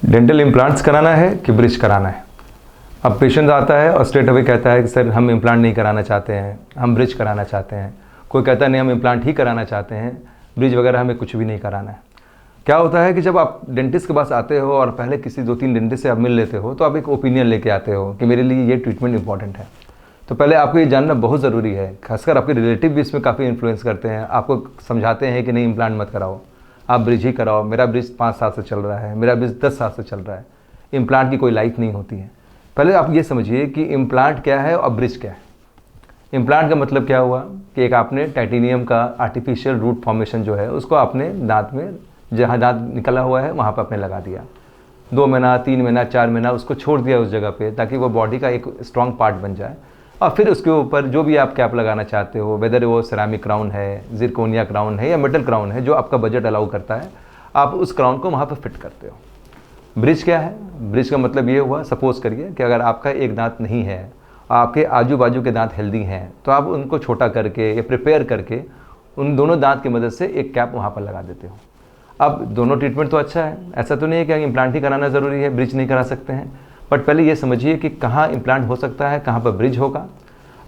Dental implants कराना है कि ब्रिज कराना है। अब पेशेंट आता है और स्ट्रेट अवे कहता है कि सर हम इम्प्लांट नहीं कराना चाहते हैं, हम ब्रिज कराना चाहते हैं। कोई कहता है नहीं हम इम्प्लांट ही कराना चाहते हैं, ब्रिज वगैरह हमें कुछ भी नहीं कराना है। क्या होता है कि जब आप डेंटिस्ट के पास आते हो और पहले किसी 2-3 डेंटिस्ट से आप मिल लेते हो तो आप एक ओपिनियन लेके आते हो कि मेरे लिए ये ट्रीटमेंट इंपॉर्टेंट है। तो पहले आपको ये जानना बहुत ज़रूरी है, खासकर आपके रिलेटिव भी इसमें काफ़ी इन्फ्लुएंस करते हैं, आपको समझाते हैं कि नहीं इम्प्लांट मत कराओ, आप ब्रिज ही कराओ, मेरा ब्रिज 5 साल से चल रहा है, मेरा ब्रिज 10 साल से चल रहा है, इम्प्लांट की कोई लाइफ नहीं होती है। पहले आप ये समझिए कि इम्प्लांट क्या है और ब्रिज क्या है। इम्प्लांट का मतलब क्या हुआ कि एक आपने टाइटेनियम का आर्टिफिशियल रूट फॉर्मेशन जो है उसको आपने दांत में, जहाँ दांत निकला हुआ है वहाँ पर आपने लगा दिया, 2 महीना 3 महीना 4 महीना उसको छोड़ दिया उस जगह पे ताकि वो बॉडी का एक स्ट्रॉन्ग पार्ट बन जाए। और फिर उसके ऊपर जो भी आप कैप लगाना चाहते हो, वेदर वो सेरामिक क्राउन है, जिरकोनिया क्राउन है या मेटल क्राउन है, जो आपका बजट अलाउ करता है, आप उस क्राउन को वहाँ पर फिट करते हो। ब्रिज क्या है? ब्रिज का मतलब ये हुआ, सपोज करिए कि अगर आपका एक दांत नहीं है, आपके आजू बाजू के दांत हेल्दी हैं, तो आप उनको छोटा करके या प्रिपेयर करके उन दोनों दांत की मदद से एक कैप वहाँ पर लगा देते हो। अब दोनों ट्रीटमेंट तो अच्छा है, ऐसा तो नहीं है कि इम्प्लांट ही कराना ज़रूरी है, ब्रिज नहीं करा सकते हैं। बट पहले ये समझिए कि कहाँ इम्प्लांट हो सकता है, कहाँ पर ब्रिज होगा।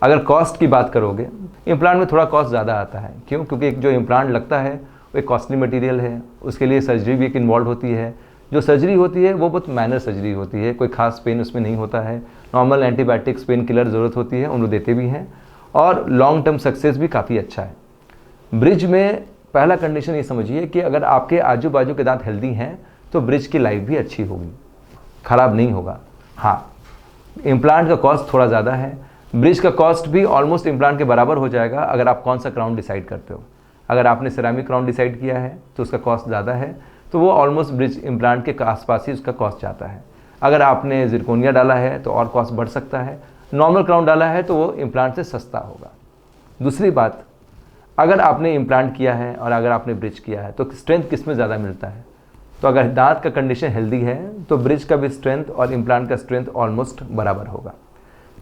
अगर कॉस्ट की बात करोगे, इम्प्लांट में थोड़ा कॉस्ट ज़्यादा आता है। क्यों? क्योंकि एक जो इम्प्लांट लगता है वो एक कॉस्टली मटेरियल है, उसके लिए सर्जरी भी एक इन्वॉल्व होती है। जो सर्जरी होती है वो बहुत माइनर सर्जरी होती है, कोई खास पेन उसमें नहीं होता है। नॉर्मल एंटीबायोटिक्स, पेन किलर ज़रूरत होती है, उनको देते भी हैं, और लॉन्ग टर्म सक्सेस भी काफ़ी अच्छा है। ब्रिज में पहला कंडीशन ये समझिए कि अगर आपके आजू बाजू के दांत हेल्दी हैं तो ब्रिज की लाइफ भी अच्छी होगी, ख़राब नहीं होगा। हाँ, इम्प्लांट का कॉस्ट थोड़ा ज़्यादा है, ब्रिज का कॉस्ट भी ऑलमोस्ट इम्प्लांट के बराबर हो जाएगा अगर आप कौन सा क्राउन डिसाइड करते हो। अगर आपने सेरामिक क्राउन डिसाइड किया है तो उसका कॉस्ट ज़्यादा है, तो वो ऑलमोस्ट ब्रिज इम्प्लांट के आसपास ही उसका कॉस्ट जाता है। अगर आपने जिरकोनिया डाला है तो और कॉस्ट बढ़ सकता है, नॉर्मल क्राउन डाला है तो वो इम्प्लांट से सस्ता होगा। दूसरी बात, अगर आपने इम्प्लांट किया है और अगर आपने ब्रिज किया है तो स्ट्रेंथ किस में ज़्यादा मिलता है? तो अगर दांत का कंडीशन हेल्दी है तो ब्रिज का भी स्ट्रेंथ और इम्प्लांट का स्ट्रेंथ ऑलमोस्ट बराबर होगा।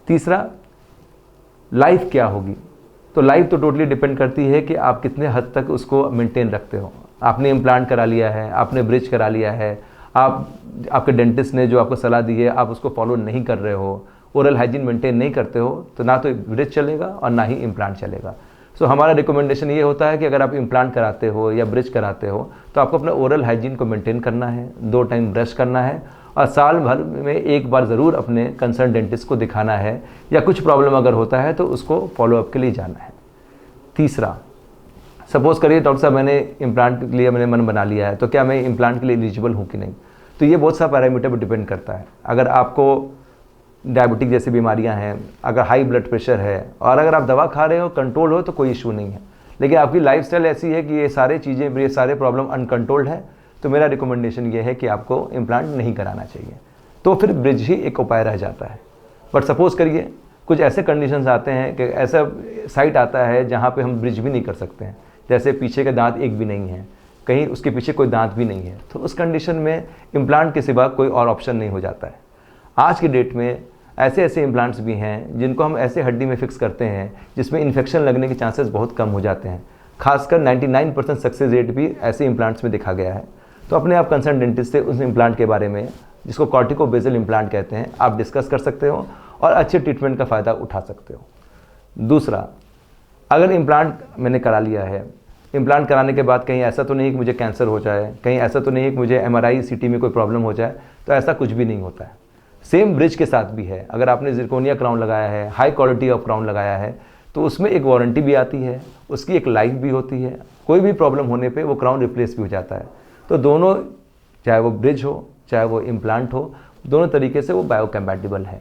तीसरा, लाइफ क्या होगी? तो लाइफ तो टोटली डिपेंड करती है कि आप कितने हद तक उसको मेंटेन रखते हो। आपने इम्प्लांट करा लिया है, आपने ब्रिज करा लिया है, आपके डेंटिस्ट ने जो आपको सलाह दी है आप उसको फॉलो नहीं कर रहे हो, ओरल हाइजीन मेंटेन नहीं करते हो, तो ना तो ब्रिज चलेगा और ना ही इम्प्लांट चलेगा। सो हमारा रिकमेंडेशन ये होता है कि अगर आप इम्प्लांट कराते हो या ब्रिज कराते हो तो आपको अपना ओरल हाइजीन को मेंटेन करना है, 2 टाइम ब्रश करना है, और साल भर में एक बार ज़रूर अपने कंसर्न डेंटिस्ट को दिखाना है, या कुछ प्रॉब्लम अगर होता है तो उसको फॉलोअप के लिए जाना है। तीसरा, सपोज़ करिए डॉक्टर साहब मैंने इम्प्लांट के लिए मैंने मन बना लिया है, तो क्या मैं इम्प्लांट के लिए एलिजिबल हूँ कि नहीं? तो ये बहुत सा पैरामीटर पर डिपेंड करता है। अगर आपको डायबिटिक जैसी बीमारियां हैं, अगर हाई ब्लड प्रेशर है और अगर आप दवा खा रहे हो, कंट्रोल हो, तो कोई इशू नहीं है। लेकिन आपकी लाइफस्टाइल ऐसी है कि ये सारे चीज़ें, ये सारे प्रॉब्लम अनकंट्रोल्ड है, तो मेरा रिकमेंडेशन ये है कि आपको इम्प्लांट नहीं कराना चाहिए। तो फिर ब्रिज ही एक उपाय रह जाता है। बट सपोज़ करिए कुछ ऐसे कंडीशंस आते हैं कि ऐसा साइट आता है जहाँ पे हम ब्रिज भी नहीं कर सकते हैं, जैसे पीछे के दांत एक भी नहीं है, कहीं उसके पीछे कोई दांत भी नहीं है, तो उस कंडीशन में इम्प्लांट के सिवा कोई और ऑप्शन नहीं हो जाता है। आज की डेट में ऐसे ऐसे इम्प्लांट्स भी हैं जिनको हम ऐसे हड्डी में फिक्स करते हैं जिसमें इन्फेक्शन लगने के चांसेस बहुत कम हो जाते हैं। खासकर 99% सक्सेस रेट भी ऐसे इम्प्लांट्स में देखा गया है। तो अपने आप कंसर्न डेंटिस्ट से उस इम्प्लांट के बारे में, जिसको कॉर्टिको-बेसल इम्प्लांट कहते हैं, आप डिस्कस कर सकते हो और अच्छे ट्रीटमेंट का फ़ायदा उठा सकते हो। दूसरा, अगर इम्प्लांट मैंने करा लिया है, इम्प्लांट कराने के बाद कहीं ऐसा तो नहीं कि मुझे कैंसर हो जाए, कहीं ऐसा तो नहीं है कि मुझे MRI CT में कोई प्रॉब्लम हो जाए, तो ऐसा कुछ भी नहीं होता है। सेम ब्रिज के साथ भी है। अगर आपने जिरकोनिया क्राउन लगाया है, हाई क्वालिटी ऑफ क्राउन लगाया है, तो उसमें एक वारंटी भी आती है, उसकी एक लाइफ भी होती है, कोई भी प्रॉब्लम होने पे वो क्राउन रिप्लेस भी हो जाता है। तो दोनों, चाहे वो ब्रिज हो चाहे वो इम्प्लांट हो, दोनों तरीके से वो बायोकम्पैटिबल है।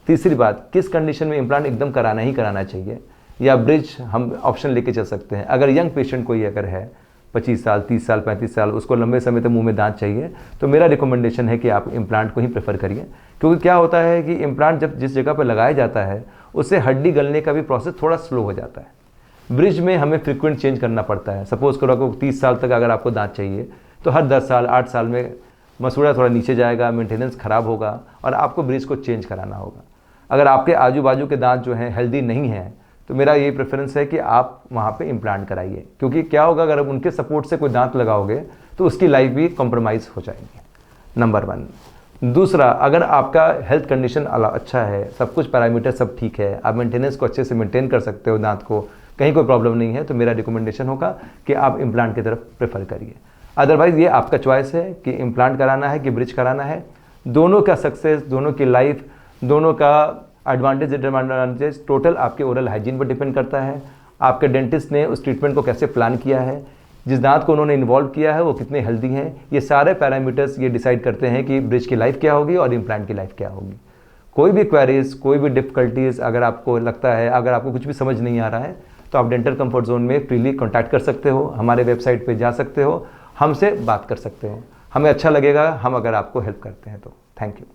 तीसरी बात, किस कंडीशन में इम्प्लांट एकदम कराना ही कराना चाहिए या ब्रिज हम ऑप्शन लेके चल सकते हैं? अगर यंग पेशेंट कोई अगर है, 25 साल 30 साल 35 साल, उसको लंबे समय तक मुंह में दांत चाहिए, तो मेरा रिकमेंडेशन है कि आप इम्प्लांट को ही प्रेफर करिए। क्योंकि क्या होता है कि इम्प्लांट जब जिस जगह पर लगाया जाता है उससे हड्डी गलने का भी प्रोसेस थोड़ा स्लो हो जाता है। ब्रिज में हमें फ्रीक्वेंट चेंज करना पड़ता है। सपोज करो आपको 30 साल तक अगर आपको दांत चाहिए तो हर 10 साल 8 साल में मसूड़ा थोड़ा नीचे जाएगा, मेंटेनेंस ख़राब होगा और आपको ब्रिज को चेंज कराना होगा। अगर आपके आजू बाजू के दांत जो हैं हेल्दी नहीं हैं, तो मेरा ये प्रेफरेंस है कि आप वहाँ पे इम्प्लांट कराइए। क्योंकि क्या होगा, अगर आप उनके सपोर्ट से कोई दांत लगाओगे तो उसकी लाइफ भी कॉम्प्रोमाइज़ हो जाएगी। नंबर 1। दूसरा, अगर आपका हेल्थ कंडीशन अच्छा है, सब कुछ पैरामीटर सब ठीक है, आप मेंटेनेंस को अच्छे से मेंटेन कर सकते हो, दांत को कहीं कोई प्रॉब्लम नहीं है, तो मेरा रिकमेंडेशन होगा कि आप इम्प्लांट की तरफ प्रेफर करिए। अदरवाइज़ ये आपका चॉइस है कि इम्प्लांट कराना है कि ब्रिज कराना है। दोनों का सक्सेस, दोनों की लाइफ, दोनों का एडवांटेज डिसएडवांटेज टोटल आपके ओरल हाइजीन पर डिपेंड करता है। आपके डेंटिस्ट ने उस ट्रीटमेंट को कैसे प्लान किया है, जिस दांत को उन्होंने इन्वॉल्व किया है वो कितने हेल्दी हैं, ये सारे पैरामीटर्स ये डिसाइड करते हैं कि ब्रिज की लाइफ क्या होगी और इम्प्लांट की लाइफ क्या होगी। कोई भी क्वेरीज, कोई भी डिफ़िकल्टीज़ अगर आपको लगता है, अगर आपको कुछ भी समझ नहीं आ रहा है, तो आप डेंटल कंफर्ट जोन में फ्रीली कॉन्टैक्ट कर सकते हो, हमारे वेबसाइट पे जा सकते हो, हमसे बात कर सकते हो। हमें अच्छा लगेगा हम अगर आपको हेल्प करते हैं तो। Thank you.